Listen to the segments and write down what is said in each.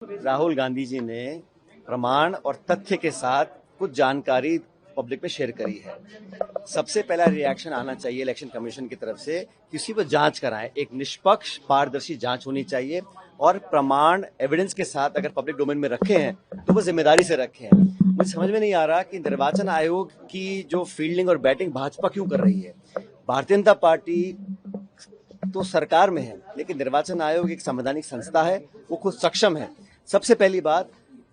राहुल गांधी जी ने प्रमाण और तथ्य के साथ कुछ जानकारी पब्लिक में शेयर करी है। सबसे पहला रिएक्शन आना चाहिए इलेक्शन कमीशन की तरफ से, किसी पर जांच कराएं। एक निष्पक्ष पारदर्शी जांच होनी चाहिए और प्रमाण एविडेंस के साथ अगर पब्लिक डोमेन में रखे हैं तो वो जिम्मेदारी से रखे हैं। मुझे समझ में नहीं आ रहा कि निर्वाचन आयोग की जो फील्डिंग और बैटिंग भाजपा क्यों कर रही है। भारतीय जनता पार्टी तो सरकार में है, लेकिन निर्वाचन आयोग एक संवैधानिक संस्था है, वो खुद सक्षम है। सबसे पहली बात,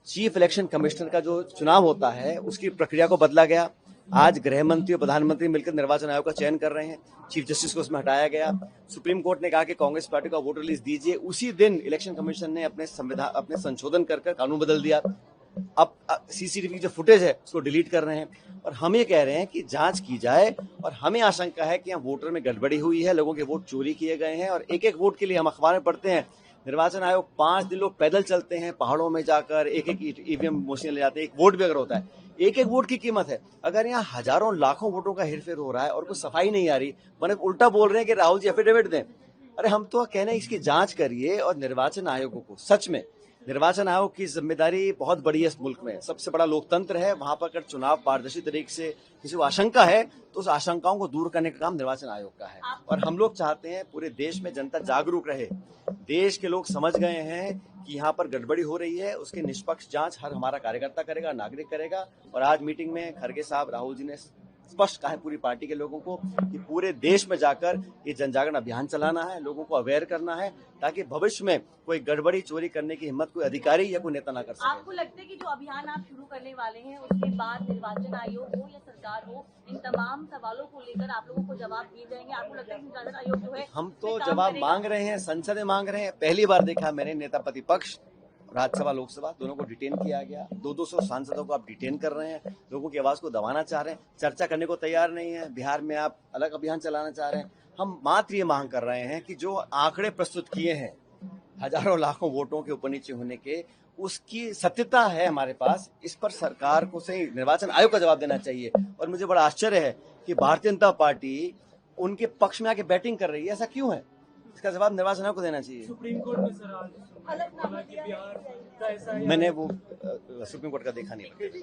चीफ इलेक्शन कमिश्नर का जो चुनाव होता है उसकी प्रक्रिया को बदला गया। आज गृह मंत्री और प्रधानमंत्री मिलकर निर्वाचन आयोग का चयन कर रहे हैं। चीफ जस्टिस को उसमें हटाया गया। सुप्रीम कोर्ट ने कहा कि कांग्रेस पार्टी का वोटर लिस्ट दीजिए। उसी दिन इलेक्शन कमीशन ने अपने संशोधन कर कानून बदल दिया। अब सीसीटीवी की जो फुटेज है उसको डिलीट कर रहे हैं और हम ये कह रहे हैं कि जांच की जाए। और हमें आशंका है कि यहाँ वोटर में गड़बड़ी हुई है, लोगों के वोट चोरी किए गए हैं। और एक एक वोट के लिए हम अखबार में पढ़ते हैं, निर्वाचन आयोग 5 दिन लोग पैदल चलते हैं पहाड़ों में जाकर, एक एक ईवीएम मशीन ले जाते हैं। एक वोट भी अगर होता है, एक एक वोट की कीमत है। अगर यहाँ हजारों लाखों वोटों का हेरफेर हो रहा है और कुछ सफाई नहीं आ रही, मैंने उल्टा बोल रहे हैं कि राहुल जी एफिडेविट दें। अरे हम तो कह रहे हैं इसकी जांच करिए। और निर्वाचन आयोग को सच में, निर्वाचन आयोग की जिम्मेदारी बहुत बड़ी है। इस मुल्क में सबसे बड़ा लोकतंत्र है, वहां पर अगर चुनाव पारदर्शी तरीके से किसी को आशंका है तो उस आशंकाओं को दूर करने का काम निर्वाचन आयोग का है। और हम लोग चाहते हैं पूरे देश में जनता जागरूक रहे। देश के लोग समझ गए हैं कि यहाँ पर गड़बड़ी हो रही है, उसकी निष्पक्ष जांच हर हमारा कार्यकर्ता करेगा, नागरिक करेगा। और आज मीटिंग में खड़गे साहब, राहुल जी ने स्पष्ट कहा है पूरी पार्टी के लोगों को कि पूरे देश में जाकर ये जनजागरण अभियान चलाना है, लोगों को अवेयर करना है, ताकि भविष्य में कोई गड़बड़ी चोरी करने की हिम्मत कोई अधिकारी या कोई नेता ना कर सके। आपको लगता है कि जो अभियान आप शुरू करने वाले हैं उसके बाद निर्वाचन आयोग हो या सरकार हो, इन तमाम सवालों को लेकर आप लोगों को जवाब दिए जाएंगे? आपको लगता है कि निर्वाचन आयोग जो है हम तो जवाब मांग रहे हैं, संसद में मांग रहे हैं। पहली बार देखा मैंने नेता प्रतिपक्ष, राज्यसभा लोकसभा दोनों को डिटेन किया गया। 200 सांसदों को आप डिटेन कर रहे हैं, लोगों की आवाज को दबाना चाह रहे हैं, चर्चा करने को तैयार नहीं है। बिहार में आप अलग अभियान चलाना चाह रहे हैं। हम मात्र ये मांग कर रहे हैं कि जो आंकड़े प्रस्तुत किए हैं हजारों लाखों वोटों के ऊपर नीचे होने के, उसकी सत्यता है हमारे पास। इस पर सरकार को सही निर्वाचन आयोग का जवाब देना चाहिए। और मुझे बड़ा आश्चर्य है कि भारतीय जनता पार्टी उनके पक्ष में आके बैटिंग कर रही है। ऐसा क्यों है? इसका जवाब निर्वाचन आयोग को देना चाहिए। सुप्रीम कोर्ट में सर आज अलग बिहार का ऐसा मैंने वो सुप्रीम कोर्ट का देखा नहीं।